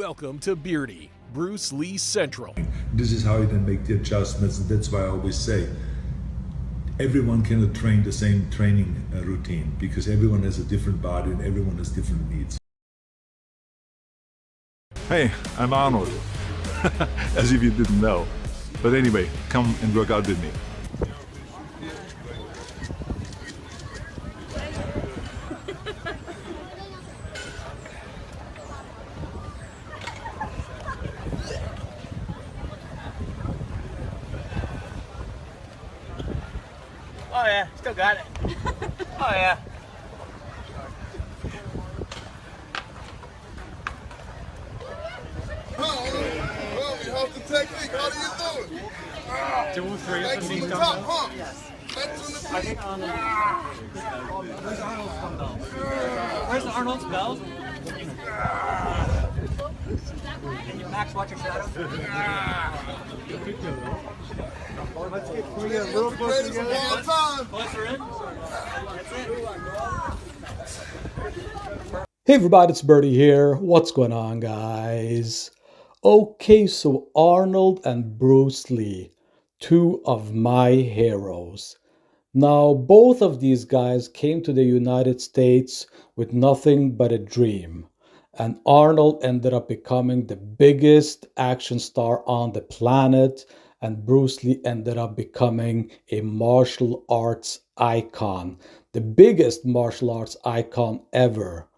Welcome to Beardy, Bruce Lee Central. This is how you then make the adjustments, and that's why I always say everyone cannot train the same training routine, because everyone has a different body and everyone has different needs. Hey, I'm Arnold. As if you didn't know. But anyway, come and work out with me. Oh yeah, still got it. Oh yeah. Well, we have the technique. How do you do it? 2, 3 Legs of on the the top, huh? Yes. Legs on the I think Arnold. Where's Arnold's belt? Where's Arnold's belt? Can you Max watch your shadow? Let's get a little closer together. Closer in. That's it. Hey everybody, it's Birdie here. What's going on, guys? Okay, so Arnold and Bruce Lee, two of my heroes. Now, both of these guys came to the United States with nothing but a dream. And Arnold ended up becoming the biggest action star on the planet, and Bruce Lee ended up becoming a martial arts icon, the biggest martial arts icon ever.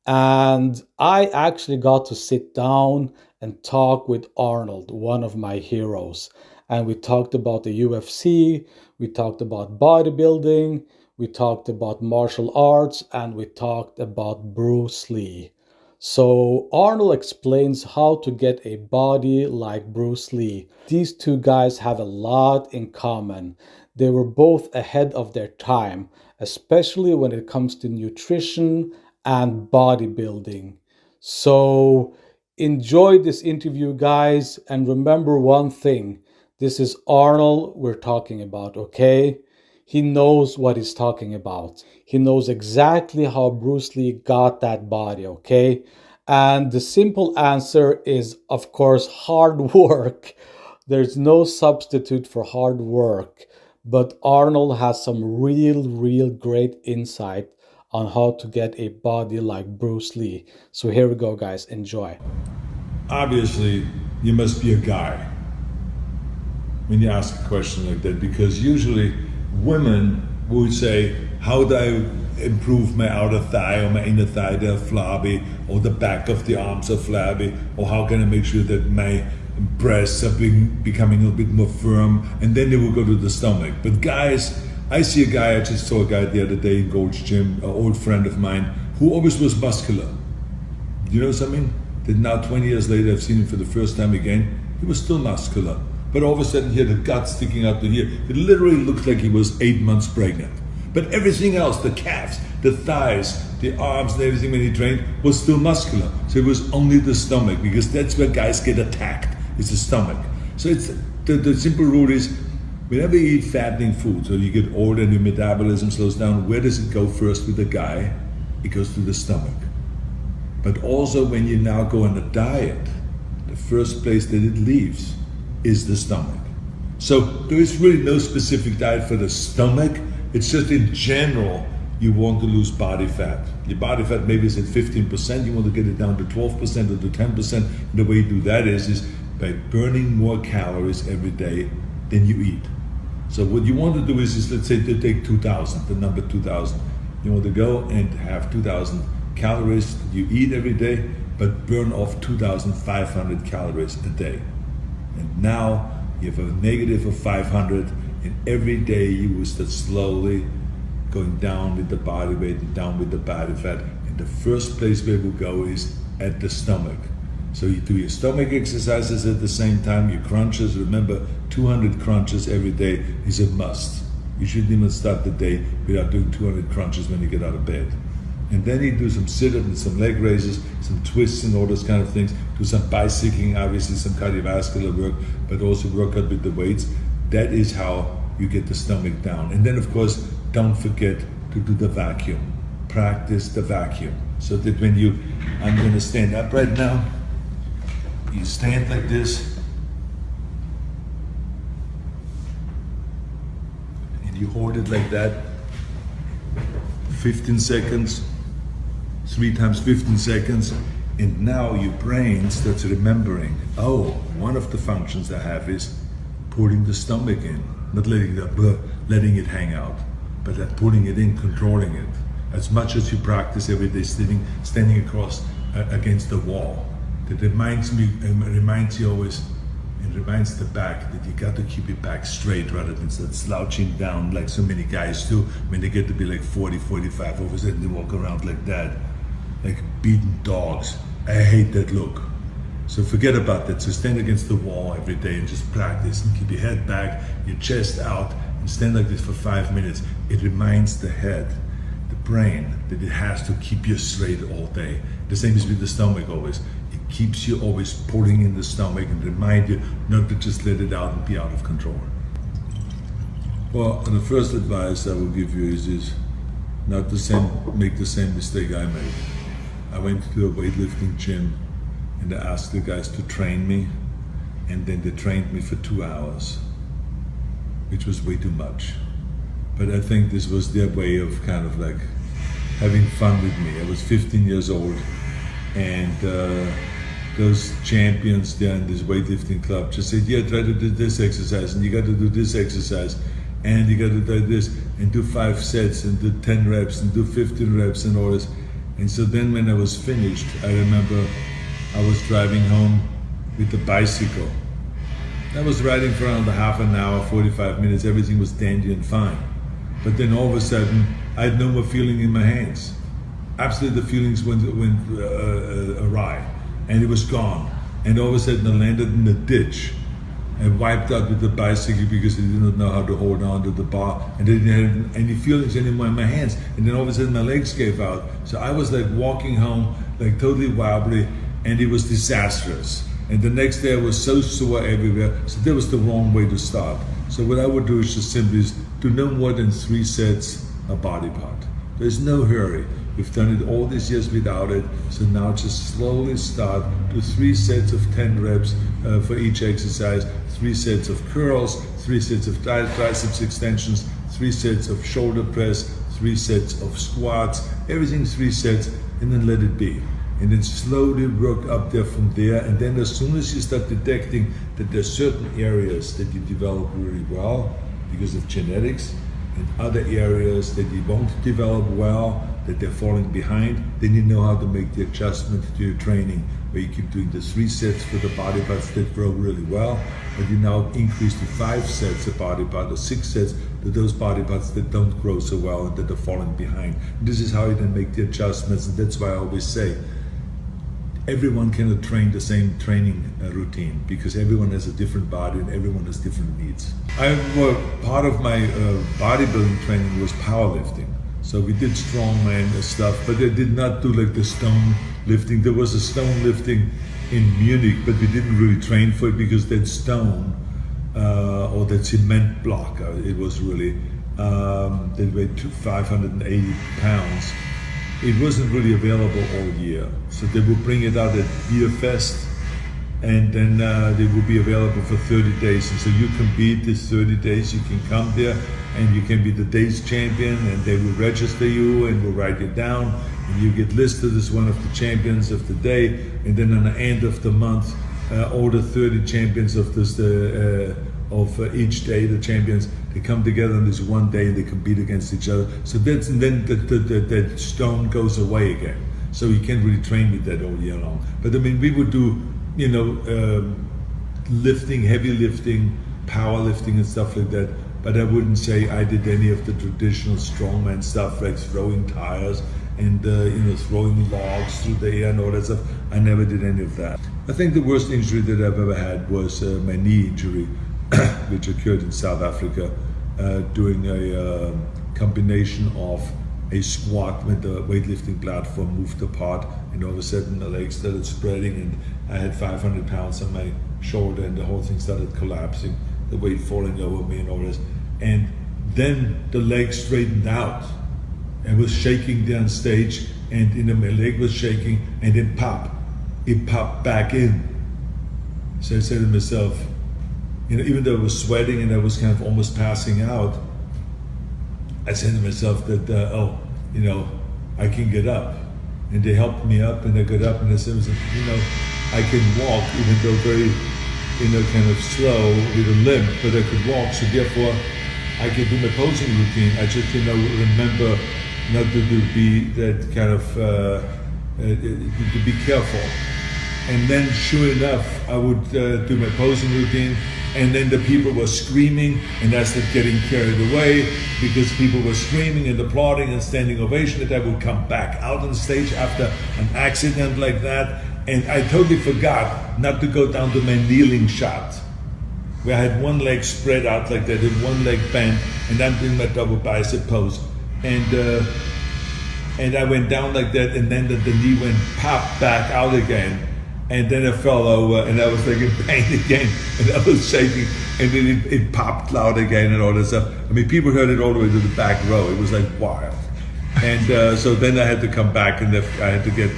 And I actually got to sit down and talk with Arnold, one of my heroes. And we talked about the UFC, we talked about bodybuilding, we talked about martial arts, and we talked about Bruce Lee. So Arnold explains how to get a body like Bruce Lee. These two guys have a lot in common. They were both ahead of their time, especially when it comes to nutrition and bodybuilding. So enjoy this interview, guys, and remember one thing. This is Arnold we're talking about, okay? He knows what he's talking about. He knows exactly how Bruce Lee got that body, okay? And the simple answer is, of course, hard work. There's no substitute for hard work. But Arnold has some real great insight on how to get a body like Bruce Lee. So here we go, guys. Enjoy. Obviously, you must be a guy when you ask a question like that, because usually women would say, how do I improve my outer thigh or my inner thigh? They're flabby, or the back of the arms are flabby, or how can I make sure that my breasts are becoming a little bit more firm? And then they will go to the stomach. But guys, I see a guy, I just saw a guy the other day in Gold's Gym, an old friend of mine, who always was muscular. You know something? That now 20 years later, I've seen him for the first time again, he was still muscular. But all of a sudden he had the gut sticking out to here. It literally looked like he was 8 months pregnant. But everything else, the calves, the thighs, the arms and everything when he trained was still muscular. So it was only the stomach, because that's where guys get attacked, is the stomach. So it's the simple rule is, whenever you eat fattening foods, or you get older and your metabolism slows down, where does it go first with the guy? It goes to the stomach. But also when you now go on a diet, the first place that it leaves is the stomach. So there is really no specific diet for the stomach. It's just in general, you want to lose body fat. Your body fat maybe is at 15%, you want to get it down to 12% or to 10%. And the way you do that is by burning more calories every day than you eat. So what you want to do is let's say to take 2,000, the number 2,000. You want to go and have 2,000 calories that you eat every day, but burn off 2,500 calories a day. And now you have a negative of 500, and every day you will start slowly going down with the body weight and down with the body fat. And the first place where we'll go is at the stomach. So you do your stomach exercises at the same time, your crunches. Remember, 200 crunches every day is a must. You shouldn't even start the day without doing 200 crunches when you get out of bed. And then you do some sit-ups and some leg raises, some twists and all those kind of things. Do some bicycling, obviously some cardiovascular work, but also work out with the weights. That is how you get the stomach down. And then of course, don't forget to do the vacuum. Practice the vacuum. So that when I'm gonna stand up right now, you stand like this, and you hold it like that, 15 seconds, 3 times 15 seconds, and now your brain starts remembering, oh, one of the functions I have is pulling the stomach in, not letting it hang out, but like pulling it in, controlling it. As much as you practice every day standing across against the wall. That reminds you always, and reminds the back that you got to keep your back straight rather than start slouching down like so many guys do when they get to be like 40, 45, all of a sudden they walk around like that, like beaten dogs. I hate that look. So forget about that. So stand against the wall every day and just practice and keep your head back, your chest out, and stand like this for 5 minutes. It reminds the head, the brain, that it has to keep you straight all day. The same is with the stomach always. It keeps you always pulling in the stomach and remind you not to just let it out and be out of control. Well, the first advice I will give you is not to make the same mistake I made. I went to a weightlifting gym and I asked the guys to train me, and then they trained me for 2 hours, which was way too much. But I think this was their way of kind of like having fun with me. I was 15 years old, and those champions there in this weightlifting club just said, yeah, try to do this exercise, and you got to do this exercise, and you got to do this, and do 5 sets, and do 10 reps, and do 15 reps, and all this. And so then when I was finished, I remember I was driving home with the bicycle. I was riding for around a half an hour, 45 minutes, everything was dandy and fine. But then all of a sudden, I had no more feeling in my hands. Absolutely, the feelings went awry, and it was gone. And all of a sudden, I landed in a ditch and wiped out with the bicycle because I did not know how to hold on to the bar, and I didn't have any feelings anymore in my hands. And then all of a sudden, my legs gave out. So I was like walking home, like totally wobbly, and it was disastrous. And the next day, I was so sore everywhere. So that was the wrong way to start. So what I would do is just simply do no more than 3 sets a body part. There's no hurry. We've done it all these years without it, so now just slowly start to 3 sets of 10 reps for each exercise, 3 sets of curls, 3 sets of triceps extensions, 3 sets of shoulder press, 3 sets of squats, everything 3 sets, and then let it be. And then slowly work up there from there, and then as soon as you start detecting that there's certain areas that you develop really well because of genetics, and other areas that you won't develop well, that they're falling behind, then you know how to make the adjustment to your training, where you keep doing the 3 sets for the body parts that grow really well, but you now increase to 5 sets of body parts, or 6 sets to those body parts that don't grow so well and that are falling behind. And this is how you then make the adjustments, and that's why I always say, everyone cannot train the same training routine, because everyone has a different body and everyone has different needs. Part of my bodybuilding training was powerlifting. So we did strongman stuff, but I did not do like the stone lifting. There was a stone lifting in Munich, but we didn't really train for it because that stone or that cement block, it was really, they weighed 580 pounds. It wasn't really available all year. So they would bring it out at Beer Fest, and then they would be available for 30 days. And so you compete these 30 days, you can come there and you can be the day's champion, and they will register you and will write you down, and you get listed as one of the champions of the day. And then on the end of the month, all the 30 champions of this, each day, the champions, they come together on this one day and they compete against each other. So that's, and then that stone goes away again. So you can't really train with that all year long. But I mean, we would do, you know, lifting, heavy lifting, power lifting and stuff like that. But I wouldn't say I did any of the traditional strongman stuff, like throwing tires and you know, throwing logs through the air and all that stuff. I never did any of that. I think the worst injury that I've ever had was my knee injury, which occurred in South Africa, doing a combination of a squat when the weightlifting platform moved apart, and all of a sudden the legs started spreading, and I had 500 pounds on my shoulder, and the whole thing started collapsing, the weight falling over me and all this. And then the leg straightened out and was shaking there on stage, and my leg was shaking, and then pop, it popped back in. So I said to myself, even though I was sweating and I was kind of almost passing out, I said to myself that, I can get up. And they helped me up, and I got up, and I said, I can walk, even though very, kind of slow with a limp, but I could walk. So therefore, I can do my posing routine. I just, remember not to be that kind of, to be careful. And then, sure enough, I would do my posing routine, and then the people were screaming, and I started getting carried away because people were screaming and applauding and standing ovation that I would come back out on stage after an accident like that. And I totally forgot not to go down to my kneeling shot, where I had one leg spread out like that and one leg bent, and I'm doing my double bicep pose. And I went down like that, and then the knee went pop back out again. And then I fell over, and I was like in pain again, and I was shaking, and then it popped loud again and all that stuff. I mean, people heard it all the way to the back row. It was like wild. And so then I had to come back, and I had to get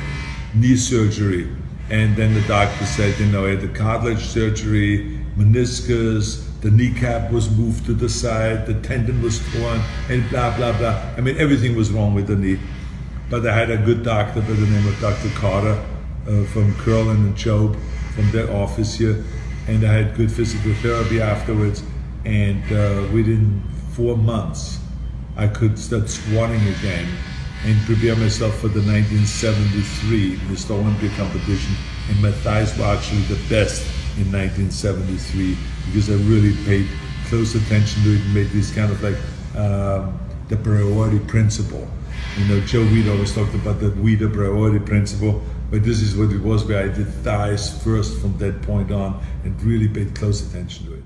knee surgery. And then the doctor said, I had the cartilage surgery, meniscus, the kneecap was moved to the side, the tendon was torn, and blah, blah, blah. I mean, everything was wrong with the knee. But I had a good doctor by the name of Dr. Carter, from 𝘽𝙧𝙪 and 𝘽𝙧𝙪, from their office here, and I had good physical therapy afterwards, and within 4 months I could start squatting again and prepare myself for the 1973 Mr. Olympia competition, and my thighs were actually the best in 1973 because I really paid close attention to it and made this kind of like the priority principle. Joe Weed always talked about the Weeder priority principle, but this is what it was, where I did thighs first from that point on and really paid close attention to it.